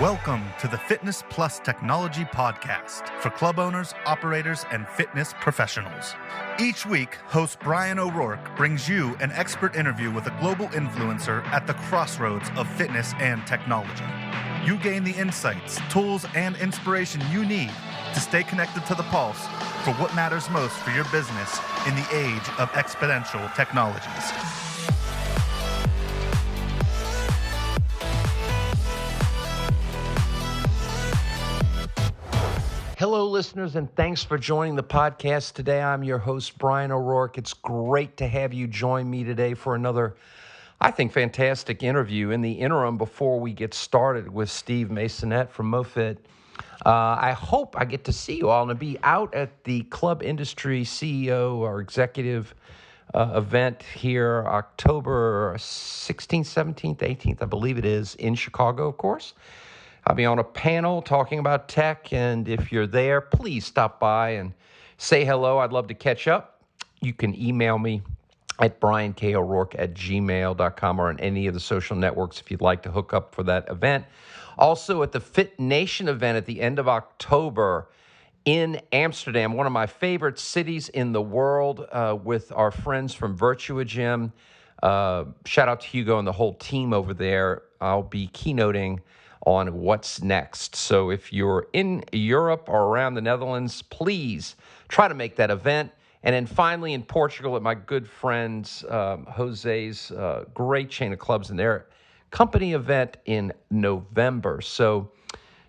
Welcome to the Fitness Plus Technology Podcast for club owners, operators, and fitness professionals. Each week, host Bryan O'Rourke brings you an expert interview with a global influencer at the crossroads of fitness and technology. You gain the insights, tools, and inspiration you need to stay connected to the pulse for what matters most for your business in the age of exponential technologies. Hello, listeners, and thanks for joining the podcast today. I'm your host, Bryan O'Rourke. It's great to have you join me today for another, I think, fantastic interview. In the interim, before we get started with Steve Maisonet from MoFit, I hope I get to see you all and be out at the Club Industry CEO or Executive event here October 16th, 17th, 18th, I believe it is, in Chicago, of course. I'll be on a panel talking about tech, and if you're there, please stop by and say hello. I'd love to catch up. You can email me at bryanko'rourke@gmail.com or on any of the social networks if you'd like to hook up for that event. Also, at the Fit Nation event at the end of October in Amsterdam, one of my favorite cities in the world, with our friends from Virtua Gym. Shout out to Hugo and the whole team over there. I'll be keynoting on what's next. So if you're in Europe or around the Netherlands, please try to make that event. And then finally in Portugal at my good friends, Jose's great chain of clubs and their company event in November. So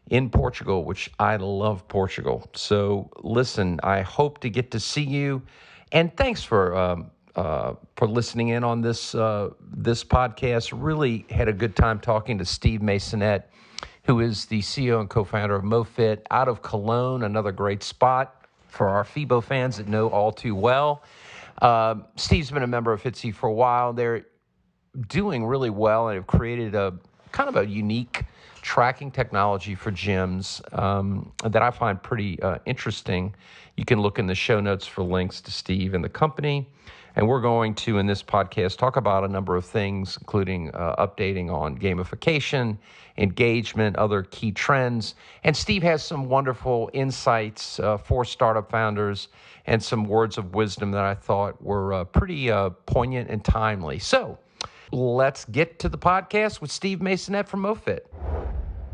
in Portugal, which I love Portugal. So listen, I hope to get to see you. And thanks for listening in on this podcast. Really had a good time talking to Steve Maisonet, who is the CEO and co-founder of MoFit out of Cologne, another great spot for our FIBO fans that know all too well. Steve's been a member of FITSE for a while. They're doing really well and have created a kind of a unique tracking technology for gyms that I find pretty interesting. You can look in the show notes for links to Steve and the company. And we're going to, in this podcast, talk about a number of things, including updating on gamification, engagement, other key trends. And Steve has some wonderful insights for startup founders and some words of wisdom that I thought were pretty poignant and timely. So let's get to the podcast with Steve Maisonet from MoFit.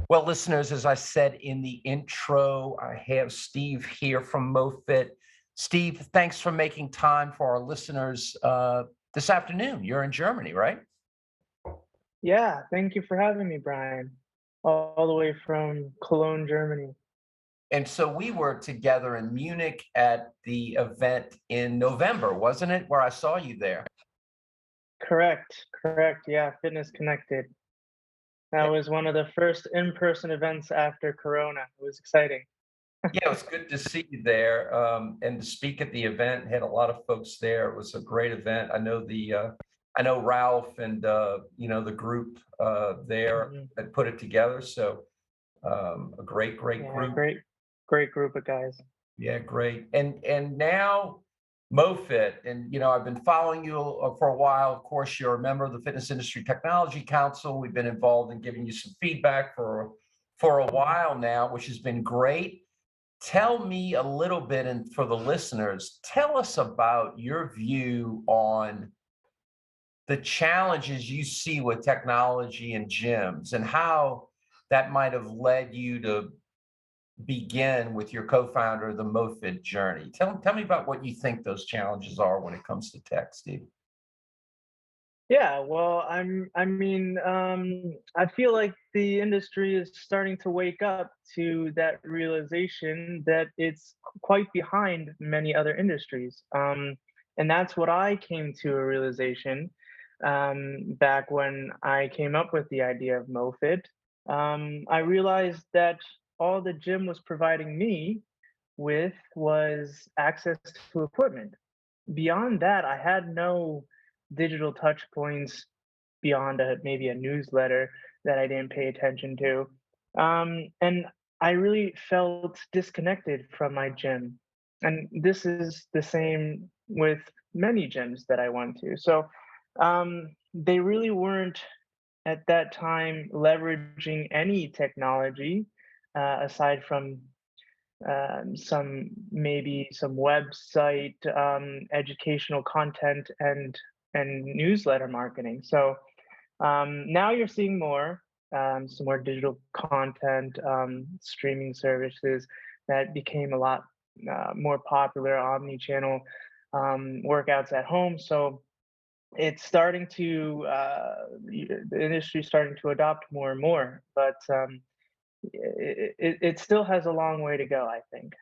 Well, listeners, as I said in the intro, I have Steve here from MoFit. Steve, thanks for making time for our listeners this afternoon. You're in Germany, right? Yeah, thank you for having me, Bryan, all the way from Cologne, Germany. And so we were together in Munich at the event in November, wasn't it, where I saw you there? Correct. Yeah, Fitness Connected. That was one of the first in-person events after Corona. It was exciting. Yeah, it was good to see you there and to speak at the event. Had a lot of folks there. It was a great event. I know Ralph and the group there that put it together. So a great group. Great group of guys. Yeah, great. And now MoFit, and I've been following you for a while. Of course, you're a member of the Fitness Industry Technology Council. We've been involved in giving you some feedback for a while now, which has been great. Tell me a little bit, and for the listeners, tell us about your view on the challenges you see with technology in gyms and how that might have led you to begin with your co-founder the MoFit journey. Tell me about what you think those challenges are when it comes to tech, Steve. Yeah, well, I feel like the industry is starting to wake up to that realization that it's quite behind many other industries. And that's what I came to a realization back when I came up with the idea of MoFit. I realized that all the gym was providing me with was access to equipment. Beyond that, I had no digital touch points beyond maybe a newsletter that I didn't pay attention to. And I really felt disconnected from my gym. And this is the same with many gyms that I went to. So they really weren't at that time leveraging any technology aside from some website educational content and newsletter marketing. So now you're seeing some more digital content, streaming services that became a lot more popular, omni-channel workouts at home. So it's starting to the industry's starting to adopt more and more, but it still has a long way to go, I think.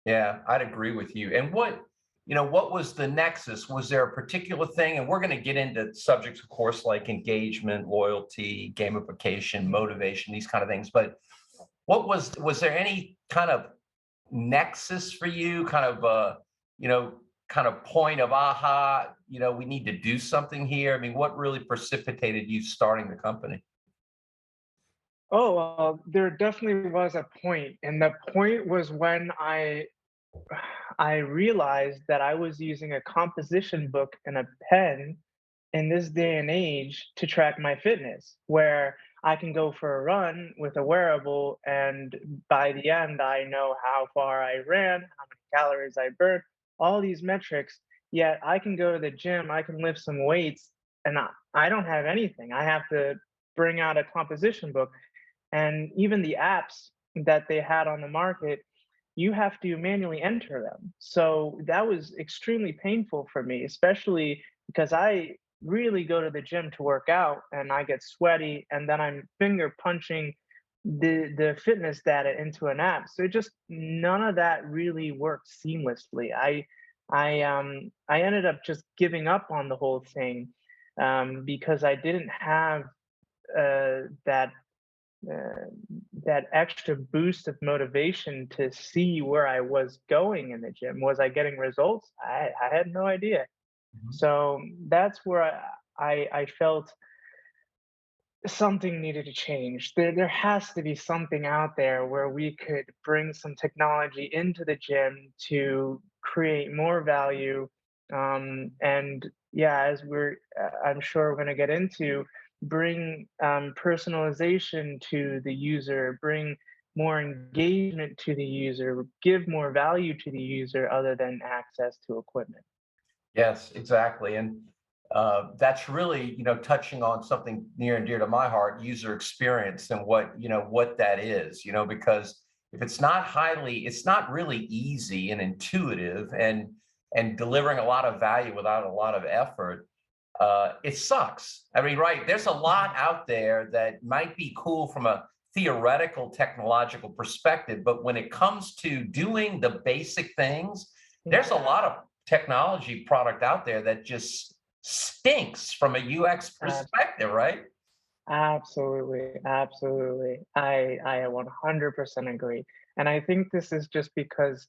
Yeah, I'd agree with you. And what was the nexus? Was there a particular thing? And we're going to get into subjects, of course, like engagement, loyalty, gamification, motivation, these kind of things. But was there any kind of nexus for you, kind of kind of point of aha, we need to do something here? I mean, what really precipitated you starting the company? Oh, there definitely was a point, and the point was when I realized that I was using a composition book and a pen in this day and age to track my fitness, where I can go for a run with a wearable, and by the end, I know how far I ran, how many calories I burned, all these metrics. Yet I can go to the gym, I can lift some weights, and I don't have anything. I have to bring out a composition book. And even the apps that they had on the market, you have to manually enter them. So that was extremely painful for me, especially because I really go to the gym to work out and I get sweaty and then I'm finger punching the fitness data into an app. So it just none of that really worked seamlessly. I ended up just giving up on the whole thing because I didn't have uh, that uh, that extra boost of motivation to see where I was going in the gym. Was I getting results? I had no idea. Mhm. So that's where I felt something needed to change. There has to be something out there where we could bring some technology into the gym to create more value. And yeah, as I'm sure we're going to get into, bring personalization to the user, bring more engagement to the user, give more value to the user other than access to equipment. Yes, exactly. And that's really, touching on something near and dear to my heart, user experience and what that is, because if it's not really easy and intuitive and delivering a lot of value without a lot of effort, it sucks. I mean, right, there's a lot out there that might be cool from a theoretical technological perspective, but when it comes to doing the basic things, there's a lot of technology product out there that just stinks from a UX Ab- perspective, right? Absolutely, absolutely. I 100% agree. And I think this is just because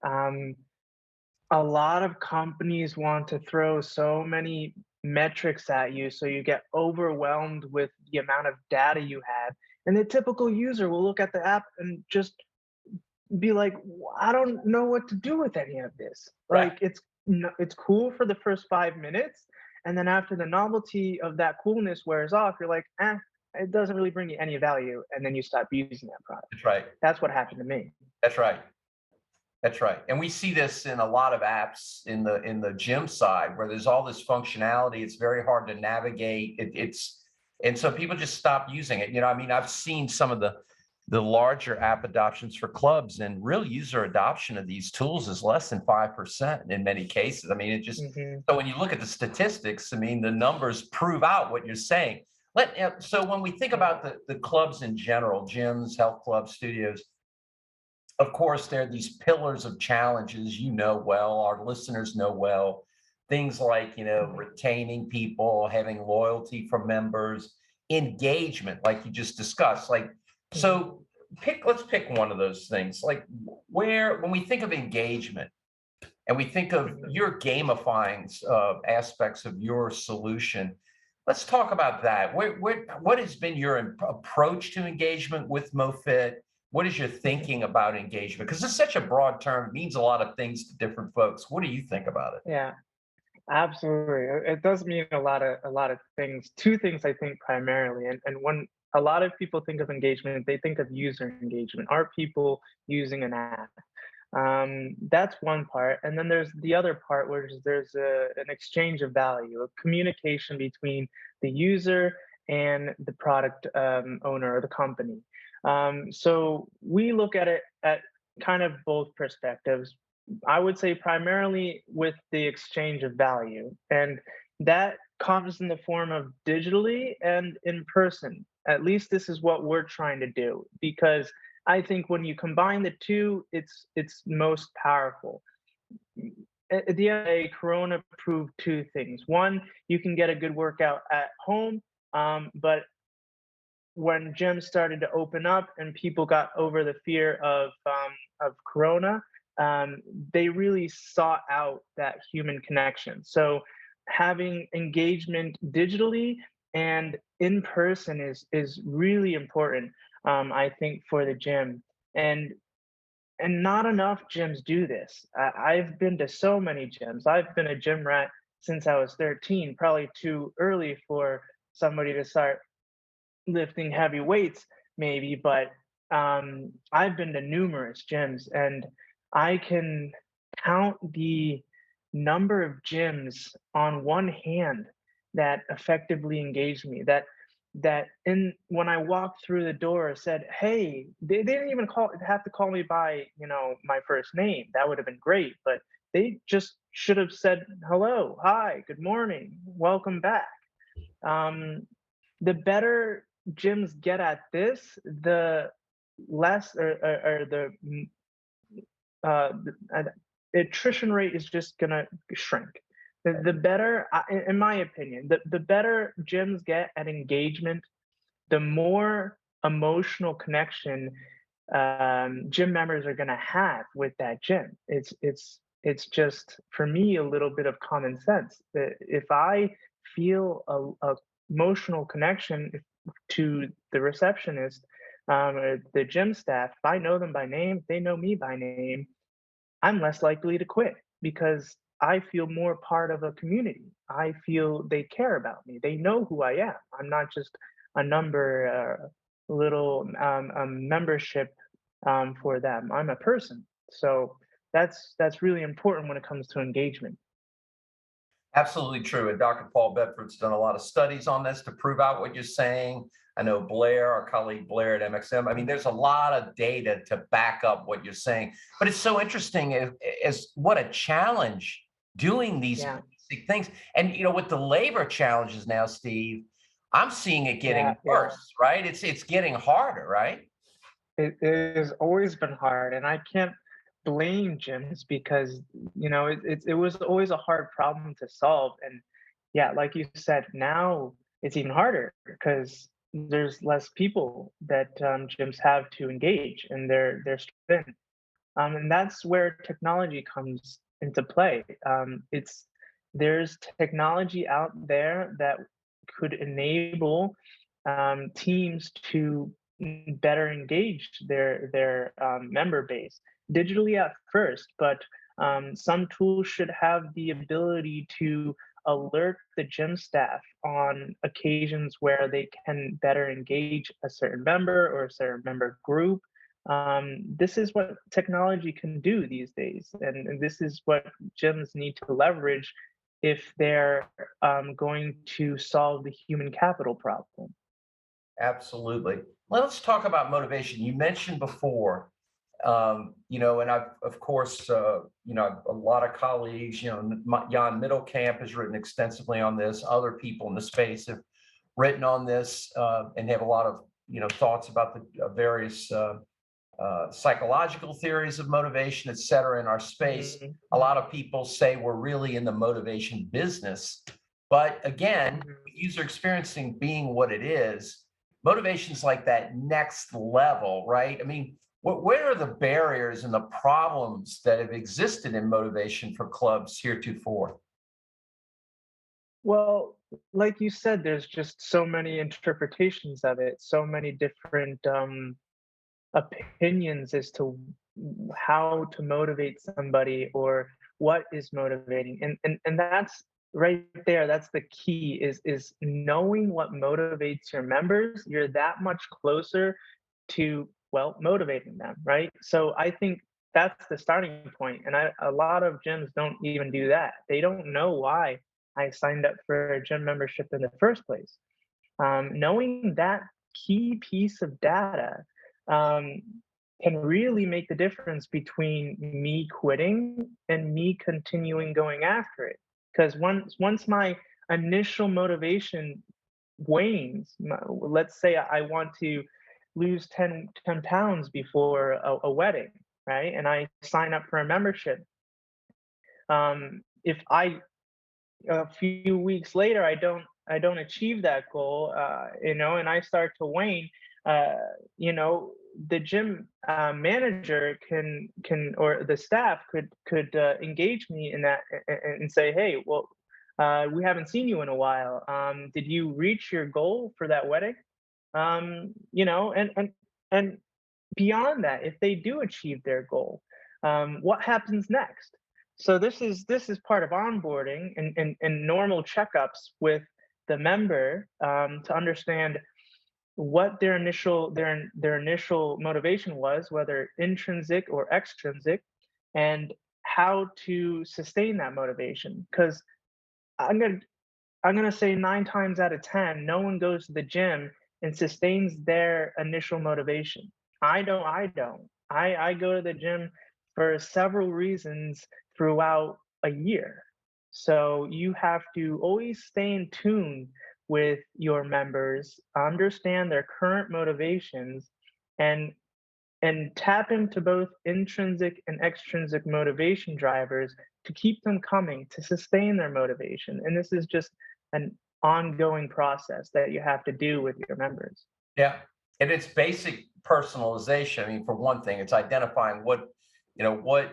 um, a lot of companies want to throw so many metrics at you, so you get overwhelmed with the amount of data you have. And the typical user will look at the app and just be like, I don't know what to do with any of this. Right. Like it's cool for the first 5 minutes, and then after the novelty of that coolness wears off, you're like, it doesn't really bring you any value, and then you stop using that product. That's right. That's what happened to me. That's right. That's right. And we see this in a lot of apps in the gym side where there's all this functionality. It's very hard to navigate. And so people just stop using it. I mean, I've seen some of the larger app adoptions for clubs, and real user adoption of these tools is less than 5% in many cases. I mean, Hmm. so when you look at the statistics, I mean, the numbers prove out what you're saying. So when we think about the clubs in general, gyms, health clubs, studios, of course, there are these pillars of challenges, well, our listeners know well, things like, retaining people, having loyalty from members, engagement, like you just discussed. Like, Hmm. so let's pick one of those things. Like when we think of engagement and we think of Hmm. your gamifying aspects of your solution, let's talk about that. What has been your approach to engagement with MoFit? What is your Hmm. thinking about engagement? Because it's such a broad term, it means a lot of things to different folks. What do you think about it? Yeah. Absolutely. It does mean a lot of things. Two things I think primarily, and when a lot of people think of engagement, they think of user engagement. Are people using an app? That's one part, and then there's the other part, where there's an exchange of value, a communication between the user and the product owner or the company. So we look at it at kind of both perspectives. I would say primarily with the exchange of value, and that comes in the form of digitally and in person. At least this is what we're trying to do, because I think when you combine the two, it's most powerful. At the end of the day, Corona proved two things. One, you can get a good workout at home, but when gyms started to open up and people got over the fear of Corona, they really sought out that human connection. So having engagement digitally and in person is really important, I think, for the gym. And not enough gyms do this. I've been to so many gyms. I've been a gym rat since I was 13, probably too early for somebody to start lifting heavy weights maybe, but I've been to numerous gyms, and I can count the number of gyms on one hand that effectively engaged me, that in when I walked through the door said, "Hey," they didn't even have to call me by, my first name. That would have been great, but they just should have said, "Hello, hi, good morning, welcome back." Um, the better gyms get at this, the less or the attrition rate is just gonna shrink. The better, in my opinion, the better gyms get at engagement, the more emotional connection gym members are gonna have with that gym. It's just, for me, a little bit of common sense. If I feel a emotional connection to the receptionist, or the gym staff, if I know them by name, if they know me by name, I'm less likely to quit, because I feel more part of a community. I feel they care about me. They know who I am. I'm not just a number, little membership for them. I'm a person. So that's really important when it comes to engagement. Absolutely true. And Dr. Paul Bedford's done a lot of studies on this to prove out what you're saying. I know Blair, our colleague Blair at MXM. I mean, there's a lot of data to back up what you're saying. But it's so interesting as what a challenge doing these Yeah, basic things. And with the labor challenges now, Steve, I'm seeing it yeah, getting yeah. worse, right? It's getting harder, right? It has always been hard, and I can't blame gyms, because it was always a hard problem to solve. And yeah, like you said, now it's even harder because there's less people that gyms have to engage in their strength. And that's where technology comes into play. There's technology out there that could enable teams to better engage their member base digitally at first, but some tools should have the ability to alert the gym staff on occasions where they can better engage a certain member or a certain member group. This is what technology can do these days, and this is what gyms need to leverage if they're going to solve the human capital problem. Absolutely. Well, let's talk about motivation. You mentioned before, and I've, of course, a lot of colleagues, Jan Middelkamp has written extensively on this. Other people in the space have written on this and have a lot of, thoughts about the various psychological theories of motivation, et cetera, in our space. Mhm, A lot of people say we're really in the motivation business. But again, mhm. user experiencing being what it is, motivation's like that next level, right? I mean, where are the barriers and the problems that have existed in motivation for clubs heretofore? Well, like you said, there's just so many interpretations of it, so many different opinions as to how to motivate somebody or what is motivating, and that's right there, that's the key, is knowing what motivates your members. You're that much closer to, well, motivating them, right? So I think that's the starting point, and a lot of gyms don't even do that. They don't know why I signed up for a gym membership in the first place. Knowing that key piece of data um, can really make the difference between me quitting and me continuing going after it. Because once my initial motivation wanes, let's say I want to lose 10 pounds before a wedding, right? And I sign up for a membership. If I a few weeks later I don't achieve that goal, and I start to wane, uh, the gym manager can or the staff could engage me in that, and say, hey, well, we haven't seen you in a while. Did you reach your goal for that wedding? And beyond that, if they do achieve their goal, what happens next? So this is part of onboarding and normal checkups with the member, to understand what their initial motivation was, whether intrinsic or extrinsic, and how to sustain that motivation. Because I'm gonna I'm gonna say 9 times out of 10, no one goes to the gym and sustains their initial motivation. I go to the gym for several reasons throughout a year. So you have to always stay in tune with your members, understand their current motivations, and tap into both intrinsic and extrinsic motivation drivers to keep them coming, to sustain their motivation. And this is just an ongoing process that you have to do with your members. Yeah. And it's basic personalization. I mean, for one thing, it's identifying what are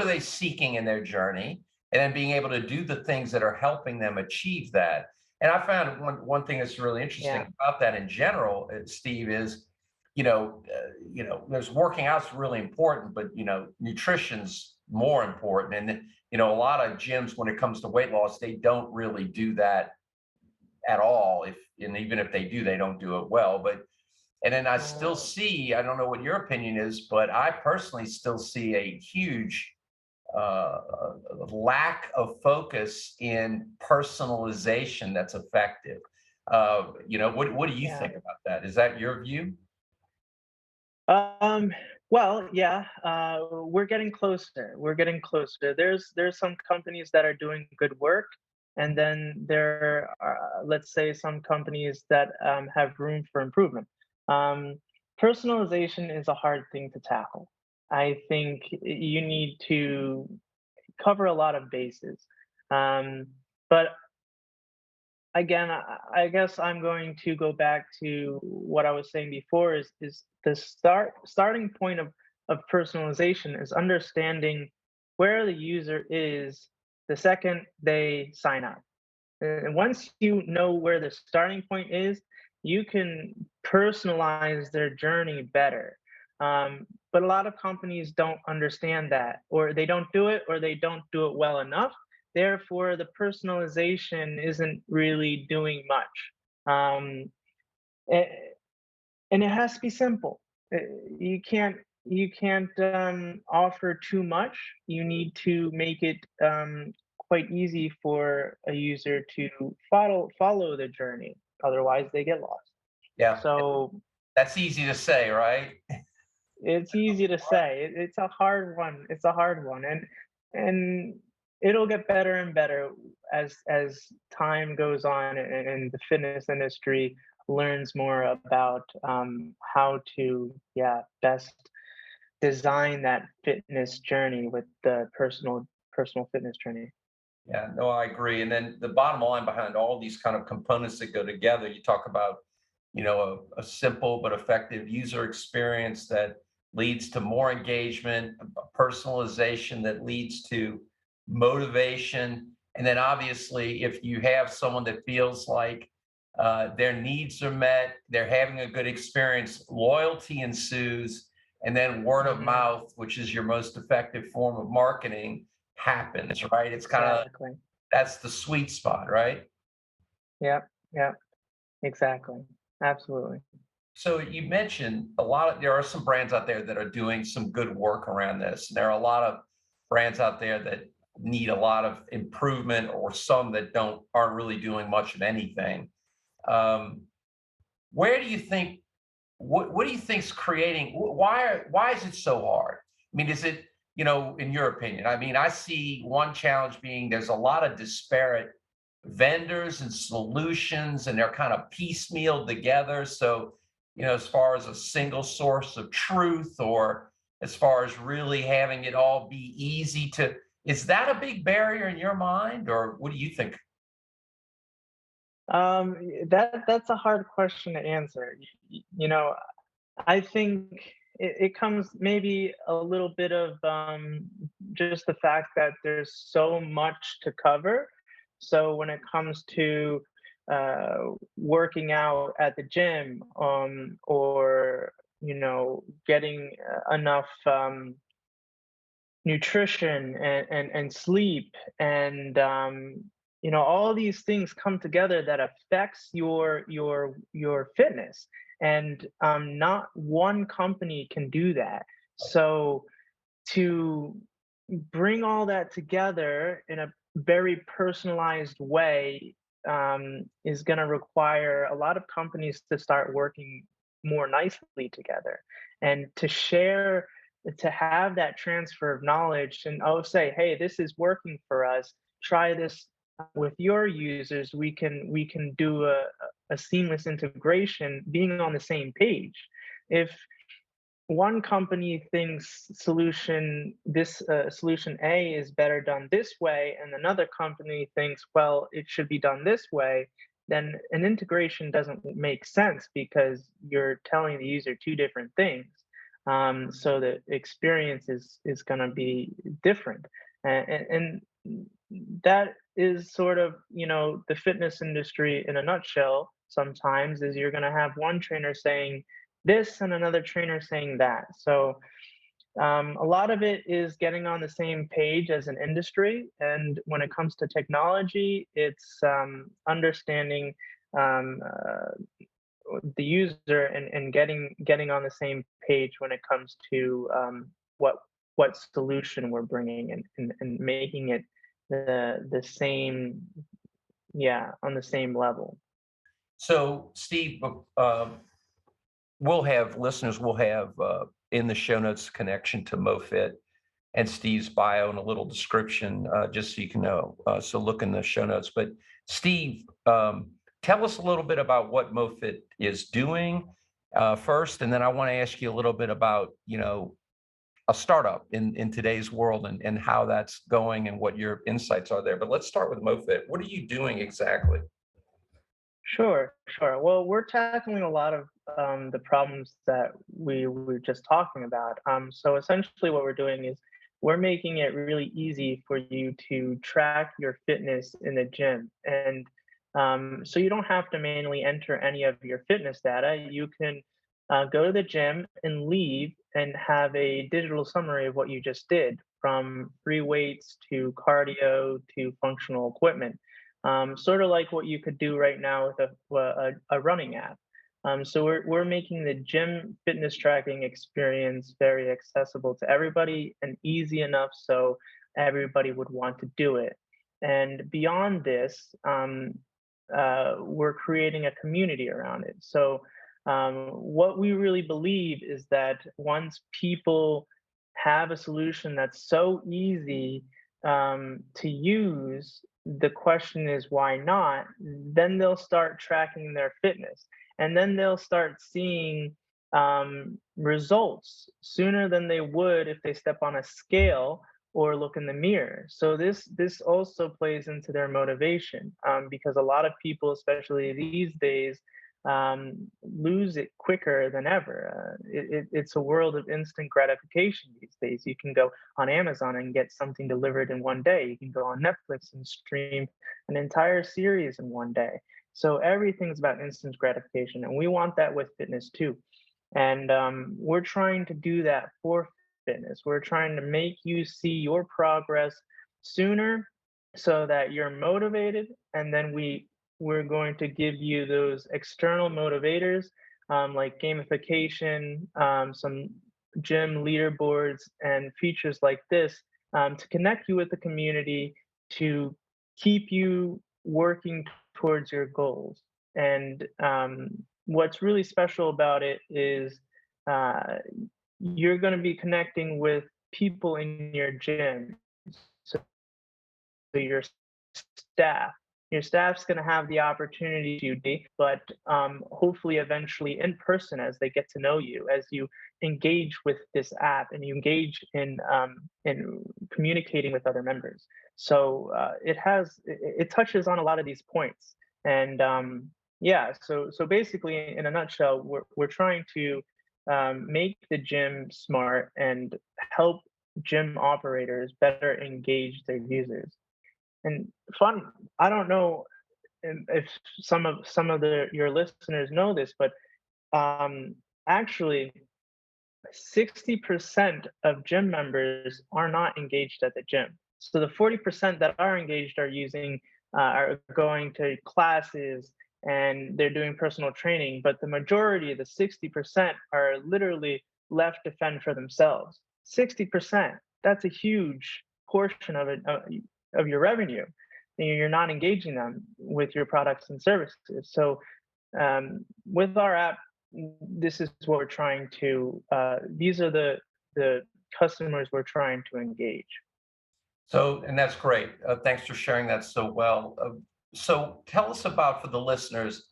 they seeking in their journey, and then being able to do the things that are helping them achieve that. And I found one thing that's really interesting Yeah. about that in general, Steve, is there's working out's really important, but nutrition's more important. And a lot of gyms, when it comes to weight loss, they don't really do that at all. And even if they do, they don't do it well. But and then I still see, I don't know what your opinion is, but I personally still see a huge uh, lack of focus in personalization that's effective. What do you Yeah. think about that? Is that your view? Um, well, yeah, we're getting closer. We're getting closer. There's some companies that are doing good work, and then there are, let's say, some companies that have room for improvement. Um, Personalization is a hard thing to tackle. I think you need to cover a lot of bases. Um, but again, I guess I'm going to go back to what I was saying before, is the starting point of personalization is understanding where the user is the second they sign up. And once you know where the starting point is, you can personalize their journey better. But a lot of companies don't understand that, or they don't do it, or they don't do it well enough. Therefore, the personalization isn't really doing much. A- and it has to be simple. Uh, You can't offer too much. You need to make it quite easy for a user to follow the journey. Otherwise, they get lost. Yeah, So that's easy to say, right? it's easy to say. It's a hard one. It's a hard one, and it'll get better and better as time goes on, and the fitness industry learns more about how to, yeah, best design that fitness journey with the personal fitness journey. Yeah, no, I agree. And then the bottom line behind all these kind of components that go together, you talk about, a simple but effective user experience that leads to more engagement, a personalization that leads to motivation. And then obviously, if you have someone that feels like their needs are met, they're having a good experience, loyalty ensues, and then word of Mhm. mouth, which is your most effective form of marketing, happens, right? It's kind of Exactly. That's the sweet spot, right? Yeah, yeah, exactly. Absolutely. So you mentioned there are some brands out there that are doing some good work around this. There are a lot of brands out there that need a lot of improvement, or some that aren't really doing much of anything. Um, where do you think what do you think's creating why is it so hard? I mean, is it, in your opinion? I mean, I see one challenge being there's a lot of disparate vendors and solutions, and they're kind of piecemealed together. So, as far as a single source of truth, or as far as really having it all be easy to, is that a big barrier in your mind, or what do you think? That's a hard question to answer. I think it comes maybe a little bit of just the fact that there's so much to cover. So when it comes to working out at the gym, or getting enough nutrition and sleep, and all these things come together that affects your fitness, and not one company can do that. So to bring all that together in a very personalized way is going to require a lot of companies to start working more nicely together, and to have that transfer of knowledge, and say, hey, this is working for us, try this with your users. We can do a seamless integration, being on the same page. If one company thinks solution A is better done this way, and another company thinks, well, it should be done this way, then an integration doesn't make sense, because you're telling the user two different things. So the experience is going to be different, and that is sort of, the fitness industry in a nutshell. Sometimes is you're going to have one trainer saying this and another trainer saying that. So a lot of it is getting on the same page as an industry. And when it comes to technology, it's understanding um, uh, the user, and getting on the same page when it comes to what solution we're bringing, and making it the same, yeah, on the same level. So, Steve, we'll have in the show notes connection to MoFit and Steve's bio and a little description, just so you can know. So look in the show notes. But Steve, tell us a little bit about what MoFit is doing first, and then I want to ask you a little bit about, a startup in today's world, and how that's going and what your insights are there. But let's start with MoFit. What are you doing exactly? Sure, sure. Well, we're tackling a lot of the problems that we were just talking about. So essentially, what we're doing is we're making it really easy for you to track your fitness in the gym, and so you don't have to manually enter any of your fitness data. You can go to the gym and leave, and have a digital summary of what you just did, from free weights to cardio to functional equipment, sort of like what you could do right now with a running app. So we're making the gym fitness tracking experience very accessible to everybody, and easy enough so everybody would want to do it. And beyond this, we're creating a community around it. So what we really believe is that once people have a solution that's so easy to use, the question is why not? Then they'll start tracking their fitness, and then they'll start seeing results sooner than they would if they step on a scale or look in the mirror. So this also plays into their motivation, because a lot of people, especially these days, lose it quicker than ever. It's a world of instant gratification these days. You can go on Amazon and get something delivered in one day. You can go on Netflix and stream an entire series in one day. So everything's about instant gratification, and we want that with fitness too. And we're trying to do that for fitness. We're trying to make you see your progress sooner, so that you're motivated, and then we're going to give you those external motivators, like gamification, some gym leaderboards, and features like this, to connect you with the community, to keep you working towards your goals. And what's really special about it is, uh, you're going to be connecting with people in your gym. So your staff. Your staff's going to have the opportunity to date, but hopefully eventually in person as they get to know you, as you engage with this app and you engage in communicating with other members. So it touches on a lot of these points, and yeah. So basically, in a nutshell, we're trying to make the gym smart and help gym operators better engage their users. And fun, I don't know if some of your listeners know this, but um, actually 60% of gym members are not engaged at the gym. So the 40% that are engaged are are going to classes, and they're doing personal training, but the majority, the 60%, are literally left to fend for themselves. 60%, that's a huge portion of of your revenue, and you're not engaging them with your products and services. So with our app, this is what we're trying to. These are the customers we're trying to engage. So, and that's great. Thanks for sharing that so well. So, tell us about, for the listeners,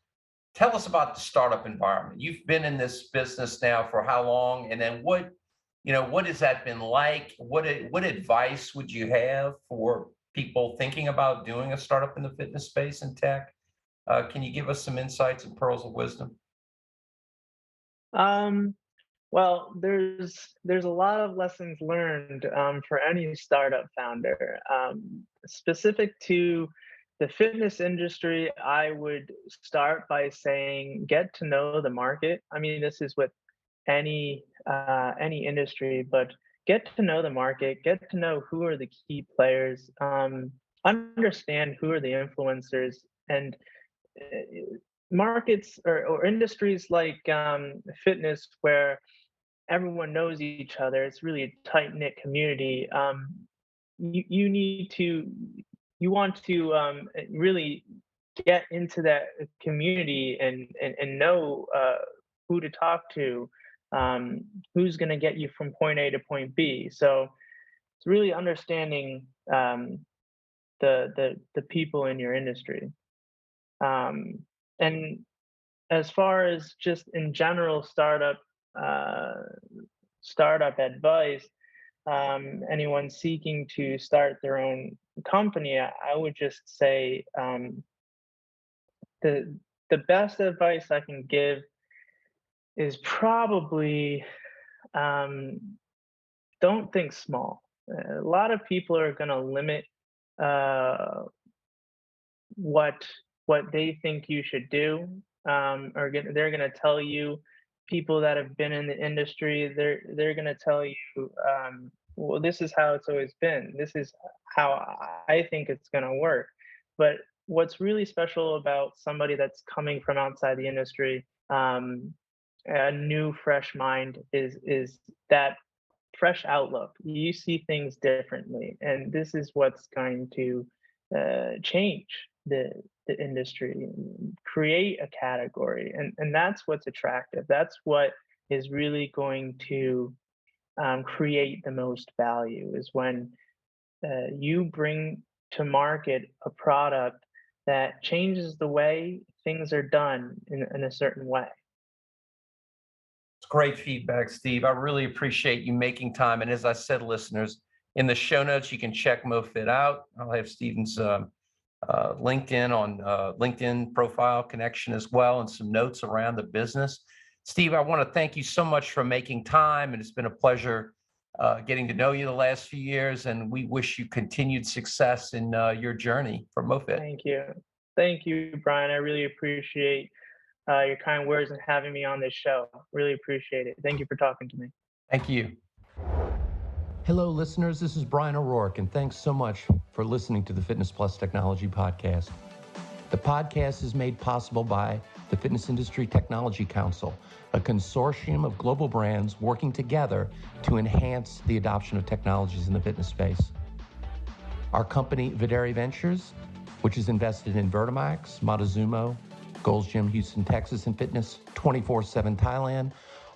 tell us about the startup environment. You've been in this business now for how long? And then what has that been like? What advice would you have for people thinking about doing a startup in the fitness space and tech? Can you give us some insights and pearls of wisdom? Um, well, there's a lot of lessons learned for any startup founder. Specific to the fitness industry, I would start by saying get to know the market. I mean, this is with any industry, but get to know the market, get to know who are the key players, understand who are the influencers, and uh, markets or industries like fitness, where everyone knows each other. It's really a tight knit community. You need to you want to really get into that community and know who to talk to, who's going to get you from point A to point B. So it's really understanding the people in your industry. Um, and as far as just in general uh, startup advice, anyone seeking to start their own company, I would just say the the best advice I can give is probably, um, don't think small. A lot of people are going to limit uh, what they think you should do, they're going to tell you. People that have been in the industry, they're going to tell you, well, this is how it's always been, this is how I think it's going to work. But what's really special about somebody that's coming from outside the industry, a new fresh mind, is that fresh outlook. You see things differently, and this is what's going to change the industry, create a category, and that's what's attractive. That's what is really going to create the most value, is when you bring to market a product that changes the way things are done in a certain way. It's great feedback, Steve. I really appreciate you making time. And as I said, listeners, in the show notes, you can check MoFit out. I'll have Steven's LinkedIn profile connection as well, and some notes around the business. Steve, I want to thank you so much for making time, and it's been a pleasure getting to know you the last few years. And we wish you continued success in your journey for MoFit. Thank you, Brian. I really appreciate your kind words and having me on this show. Really appreciate it. Thank you for talking to me. Thank you. Hello, listeners. This is Bryan O'Rourke, and thanks so much for listening to the Fitness Plus Technology Podcast. The podcast is made possible by the Fitness Industry Technology Council, a consortium of global brands working together to enhance the adoption of technologies in the fitness space. Our company, Videri Ventures, which is invested in Vertimax, Montezuma, Gold's Gym, Houston, Texas, and Fitness 24/7 Thailand,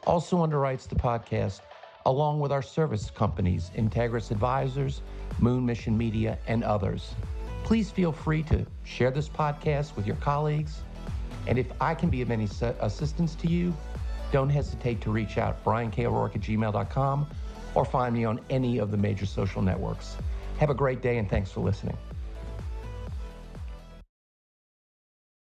also underwrites the podcast, along with our service companies, Integris Advisors, Moon Mission Media, and others. Please feel free to share this podcast with your colleagues. And if I can be of any assistance to you, don't hesitate to reach out, bryanko'rourke@gmail.com, or find me on any of the major social networks. Have a great day, and thanks for listening.